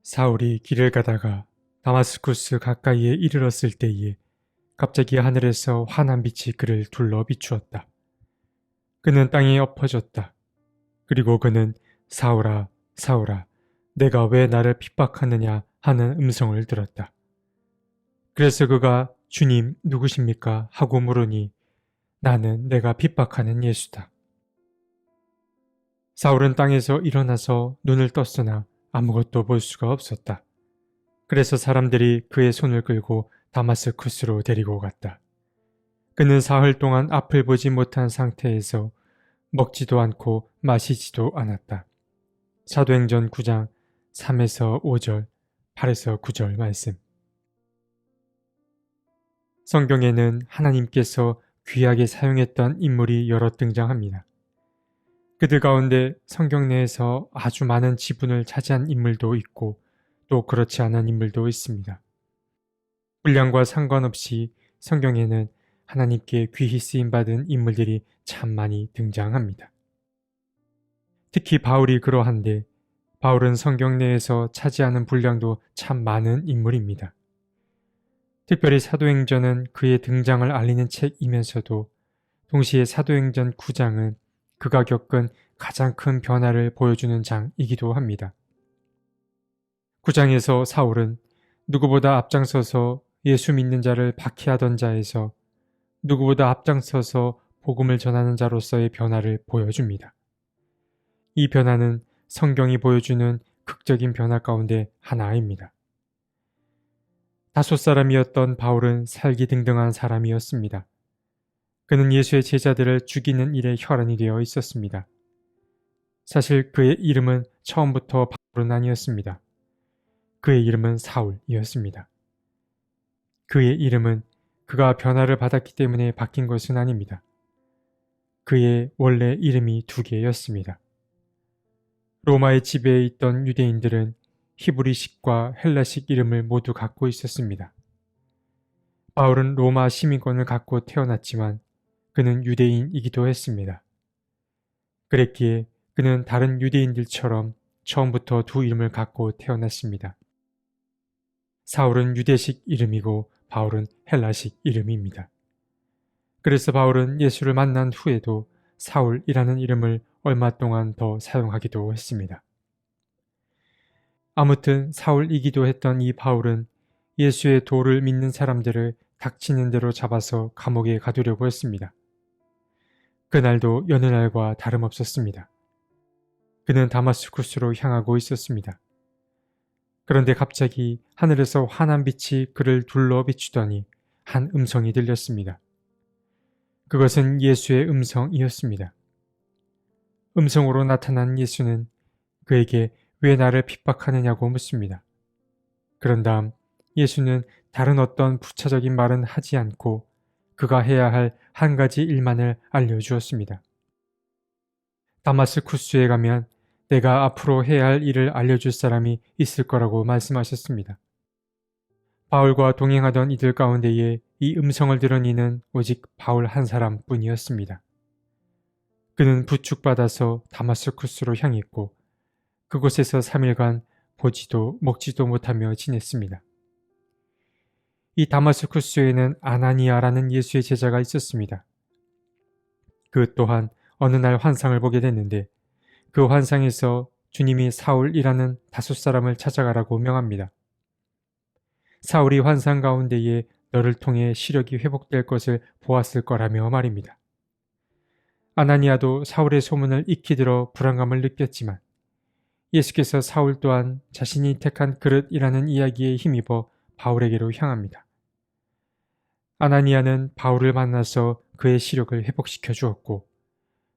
사울이 길을 가다가 다마스쿠스 가까이에 이르렀을 때에 갑자기 하늘에서 환한 빛이 그를 둘러 비추었다. 그는 땅에 엎어졌다. 그리고 그는 사울아, 사울아, 내가 왜 나를 핍박하느냐 하는 음성을 들었다. 그래서 그가 주님 누구십니까? 하고 물으니 나는 내가 핍박하는 예수다. 사울은 땅에서 일어나서 눈을 떴으나 아무것도 볼 수가 없었다. 그래서 사람들이 그의 손을 끌고 다마스쿠스로 데리고 갔다. 그는 사흘 동안 앞을 보지 못한 상태에서 먹지도 않고 마시지도 않았다. 사도행전 9장 3에서 5절, 8에서 9절 말씀. 성경에는 하나님께서 귀하게 사용했던 인물이 여러 등장합니다. 그들 가운데 성경 내에서 아주 많은 지분을 차지한 인물도 있고 또 그렇지 않은 인물도 있습니다. 분량과 상관없이 성경에는 하나님께 귀히 쓰임받은 인물들이 참 많이 등장합니다. 특히 바울이 그러한데 바울은 성경 내에서 차지하는 분량도 참 많은 인물입니다. 특별히 사도행전은 그의 등장을 알리는 책이면서도 동시에 사도행전 9장은 그가 겪은 가장 큰 변화를 보여주는 장이기도 합니다. 9장에서 사울은 누구보다 앞장서서 예수 믿는 자를 박해하던 자에서 누구보다 앞장서서 복음을 전하는 자로서의 변화를 보여줍니다. 이 변화는 성경이 보여주는 극적인 변화 가운데 하나입니다. 다소 사람이었던 바울은 살기등등한 사람이었습니다. 그는 예수의 제자들을 죽이는 일에 혈안이 되어 있었습니다. 사실 그의 이름은 처음부터 바울은 아니었습니다. 그의 이름은 사울이었습니다. 그의 이름은 그가 변화를 받았기 때문에 바뀐 것은 아닙니다. 그의 원래 이름이 두 개였습니다. 로마의 지배에 있던 유대인들은 히브리식과 헬라식 이름을 모두 갖고 있었습니다. 바울은 로마 시민권을 갖고 태어났지만 그는 유대인이기도 했습니다. 그랬기에 그는 다른 유대인들처럼 처음부터 두 이름을 갖고 태어났습니다. 사울은 유대식 이름이고 바울은 헬라식 이름입니다. 그래서 바울은 예수를 만난 후에도 사울이라는 이름을 얼마 동안 더 사용하기도 했습니다. 아무튼 사울이기도 했던 이 바울은 예수의 도를 믿는 사람들을 닥치는 대로 잡아서 감옥에 가두려고 했습니다. 그날도 여느 날과 다름없었습니다. 그는 다마스쿠스로 향하고 있었습니다. 그런데 갑자기 하늘에서 환한 빛이 그를 둘러 비추더니 한 음성이 들렸습니다. 그것은 예수의 음성이었습니다. 음성으로 나타난 예수는 그에게 왜 나를 핍박하느냐고 묻습니다. 그런 다음 예수는 다른 어떤 부차적인 말은 하지 않고 그가 해야 할 한 가지 일만을 알려주었습니다. 다마스쿠스에 가면 내가 앞으로 해야 할 일을 알려줄 사람이 있을 거라고 말씀하셨습니다. 바울과 동행하던 이들 가운데에 이 음성을 들은 이는 오직 바울 한 사람뿐이었습니다. 그는 부축받아서 다마스쿠스로 향했고 그곳에서 3일간 보지도 먹지도 못하며 지냈습니다. 이 다마스쿠스에는 아나니아라는 예수의 제자가 있었습니다. 그 또한 어느 날 환상을 보게 됐는데 그 환상에서 주님이 사울이라는 다섯 사람을 찾아가라고 명합니다. 사울이 환상 가운데에 너를 통해 시력이 회복될 것을 보았을 거라며 말입니다. 아나니아도 사울의 소문을 익히 들어 불안감을 느꼈지만 예수께서 사울 또한 자신이 택한 그릇이라는 이야기에 힘입어 바울에게로 향합니다. 아나니아는 바울을 만나서 그의 시력을 회복시켜 주었고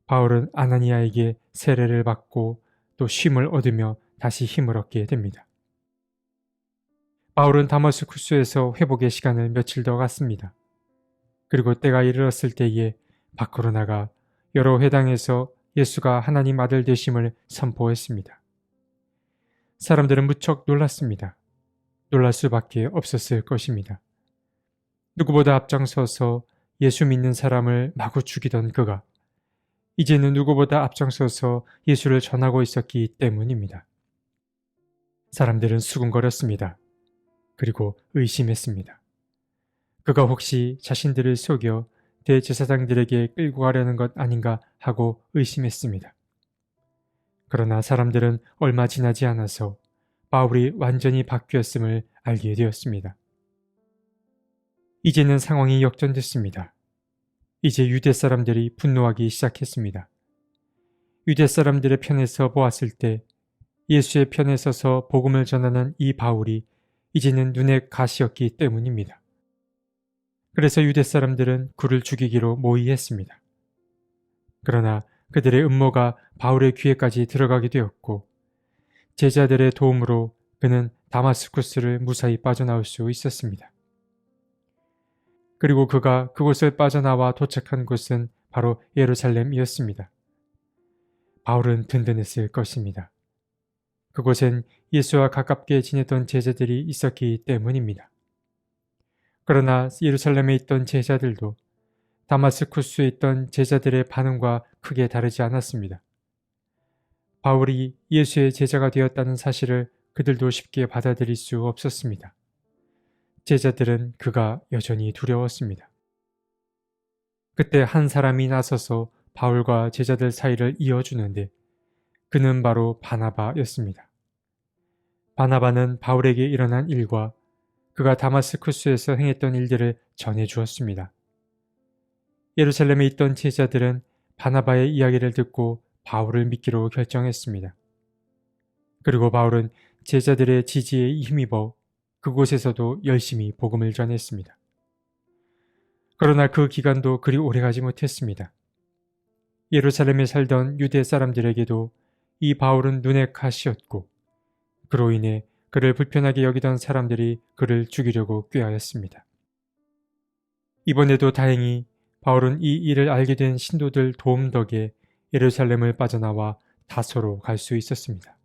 바울은 아나니아에게 세례를 받고 또 쉼을 얻으며 다시 힘을 얻게 됩니다. 바울은 다마스쿠스에서 회복의 시간을 며칠 더 갔습니다. 그리고 때가 이르렀을 때에 밖으로 나가 여러 회당에서 예수가 하나님 아들 되심을 선포했습니다. 사람들은 무척 놀랐습니다. 놀랄 수밖에 없었을 것입니다. 누구보다 앞장서서 예수 믿는 사람을 마구 죽이던 그가 이제는 누구보다 앞장서서 예수를 전하고 있었기 때문입니다. 사람들은 수군거렸습니다. 그리고 의심했습니다. 그가 혹시 자신들을 속여 대제사장들에게 끌고 가려는 것 아닌가 하고 의심했습니다. 그러나 사람들은 얼마 지나지 않아서 바울이 완전히 바뀌었음을 알게 되었습니다. 이제는 상황이 역전됐습니다. 이제 유대 사람들이 분노하기 시작했습니다. 유대 사람들의 편에서 보았을 때 예수의 편에 서서 복음을 전하는 이 바울이 이제는 눈의 가시였기 때문입니다. 그래서 유대 사람들은 그를 죽이기로 모의했습니다. 그러나 그들의 음모가 바울의 귀에까지 들어가게 되었고 제자들의 도움으로 그는 다마스쿠스를 무사히 빠져나올 수 있었습니다. 그리고 그가 그곳을 빠져나와 도착한 곳은 바로 예루살렘이었습니다. 바울은 든든했을 것입니다. 그곳엔 예수와 가깝게 지내던 제자들이 있었기 때문입니다. 그러나 예루살렘에 있던 제자들도 다마스쿠스에 있던 제자들의 반응과 크게 다르지 않았습니다. 바울이 예수의 제자가 되었다는 사실을 그들도 쉽게 받아들일 수 없었습니다. 제자들은 그가 여전히 두려웠습니다. 그때 한 사람이 나서서 바울과 제자들 사이를 이어주는데 그는 바로 바나바였습니다. 바나바는 바울에게 일어난 일과 그가 다마스쿠스에서 행했던 일들을 전해 주었습니다. 예루살렘에 있던 제자들은 바나바의 이야기를 듣고 바울을 믿기로 결정했습니다. 그리고 바울은 제자들의 지지에 힘입어 그곳에서도 열심히 복음을 전했습니다. 그러나 그 기간도 그리 오래가지 못했습니다. 예루살렘에 살던 유대 사람들에게도 이 바울은 눈의 가시였고 그로 인해 그를 불편하게 여기던 사람들이 그를 죽이려고 꾀하였습니다. 이번에도 다행히 바울은 이 일을 알게 된 신도들 도움 덕에 예루살렘을 빠져나와 다소로 갈 수 있었습니다.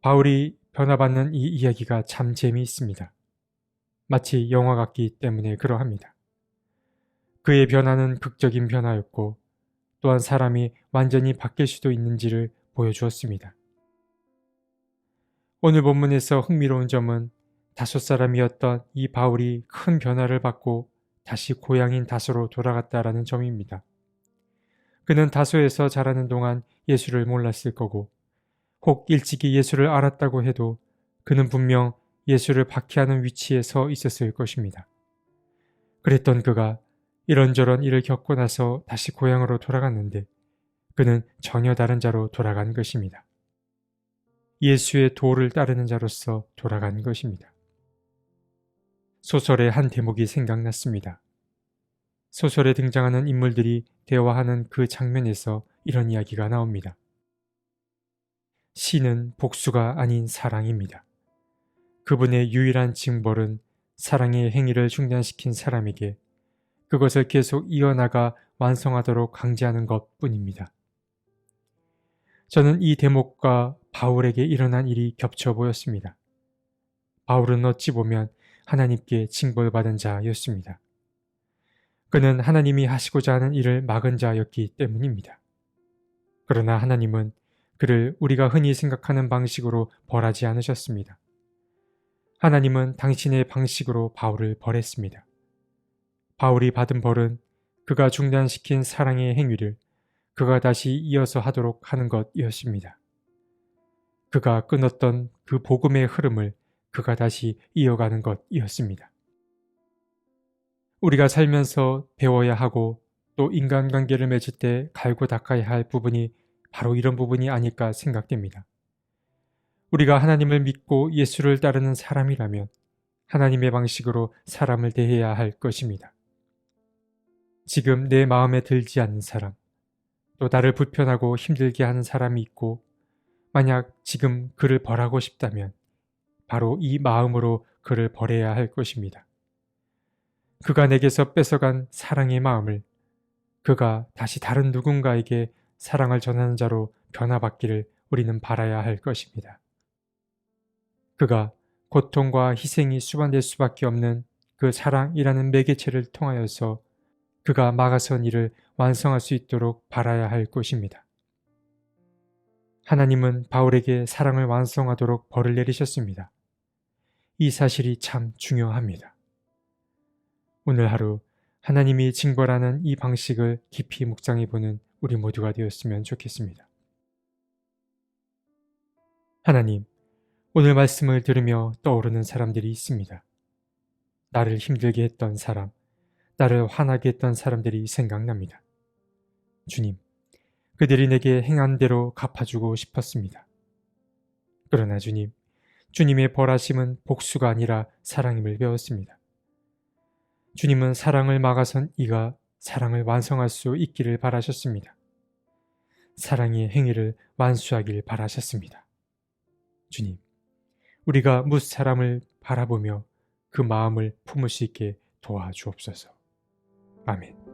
바울이 변화받는 이 이야기가 참 재미있습니다. 마치 영화 같기 때문에 그러합니다. 그의 변화는 극적인 변화였고 또한 사람이 완전히 바뀔 수도 있는지를 보여주었습니다. 오늘 본문에서 흥미로운 점은 다소 사람이었던 이 바울이 큰 변화를 받고 다시 고향인 다소로 돌아갔다라는 점입니다. 그는 다소에서 자라는 동안 예수를 몰랐을 거고 혹 일찍이 예수를 알았다고 해도 그는 분명 예수를 박해하는 위치에 서 있었을 것입니다. 그랬던 그가 이런저런 일을 겪고 나서 다시 고향으로 돌아갔는데 그는 전혀 다른 자로 돌아간 것입니다. 예수의 도를 따르는 자로서 돌아간 것입니다. 소설의 한 대목이 생각났습니다. 소설에 등장하는 인물들이 대화하는 그 장면에서 이런 이야기가 나옵니다. 신은 복수가 아닌 사랑입니다. 그분의 유일한 징벌은 사랑의 행위를 중단시킨 사람에게 그것을 계속 이어나가 완성하도록 강제하는 것 뿐입니다. 저는 이 대목과 바울에게 일어난 일이 겹쳐 보였습니다. 바울은 어찌 보면 하나님께 징벌받은 자였습니다. 그는 하나님이 하시고자 하는 일을 막은 자였기 때문입니다. 그러나 하나님은 그를 우리가 흔히 생각하는 방식으로 벌하지 않으셨습니다. 하나님은 당신의 방식으로 바울을 벌했습니다. 바울이 받은 벌은 그가 중단시킨 사랑의 행위를 그가 다시 이어서 하도록 하는 것이었습니다. 그가 끊었던 그 복음의 흐름을 그가 다시 이어가는 것이었습니다. 우리가 살면서 배워야 하고 또 인간관계를 맺을 때 갈고 닦아야 할 부분이 바로 이런 부분이 아닐까 생각됩니다. 우리가 하나님을 믿고 예수를 따르는 사람이라면 하나님의 방식으로 사람을 대해야 할 것입니다. 지금 내 마음에 들지 않는 사람, 또 나를 불편하고 힘들게 하는 사람이 있고 만약 지금 그를 벌하고 싶다면 바로 이 마음으로 그를 벌해야 할 것입니다. 그가 내게서 뺏어간 사랑의 마음을 그가 다시 다른 누군가에게 사랑을 전하는 자로 변화받기를 우리는 바라야 할 것입니다. 그가 고통과 희생이 수반될 수밖에 없는 그 사랑이라는 매개체를 통하여서 그가 막아선 일을 완성할 수 있도록 바라야 할 것입니다. 하나님은 바울에게 사랑을 완성하도록 벌을 내리셨습니다. 이 사실이 참 중요합니다. 오늘 하루 하나님이 징벌하는 이 방식을 깊이 묵상해보는 우리 모두가 되었으면 좋겠습니다. 하나님, 오늘 말씀을 들으며 떠오르는 사람들이 있습니다. 나를 힘들게 했던 사람, 나를 화나게 했던 사람들이 생각납니다. 주님, 그들이 내게 행한 대로 갚아주고 싶었습니다. 그러나 주님, 주님의 벌하심은 복수가 아니라 사랑임을 배웠습니다. 주님은 사랑을 막아선 이가 사랑을 완성할 수 있기를 바라셨습니다. 사랑의 행위를 완수하길 바라셨습니다. 주님, 우리가 무사람을 바라보며 그 마음을 품을 수 있게 도와주옵소서. 아멘.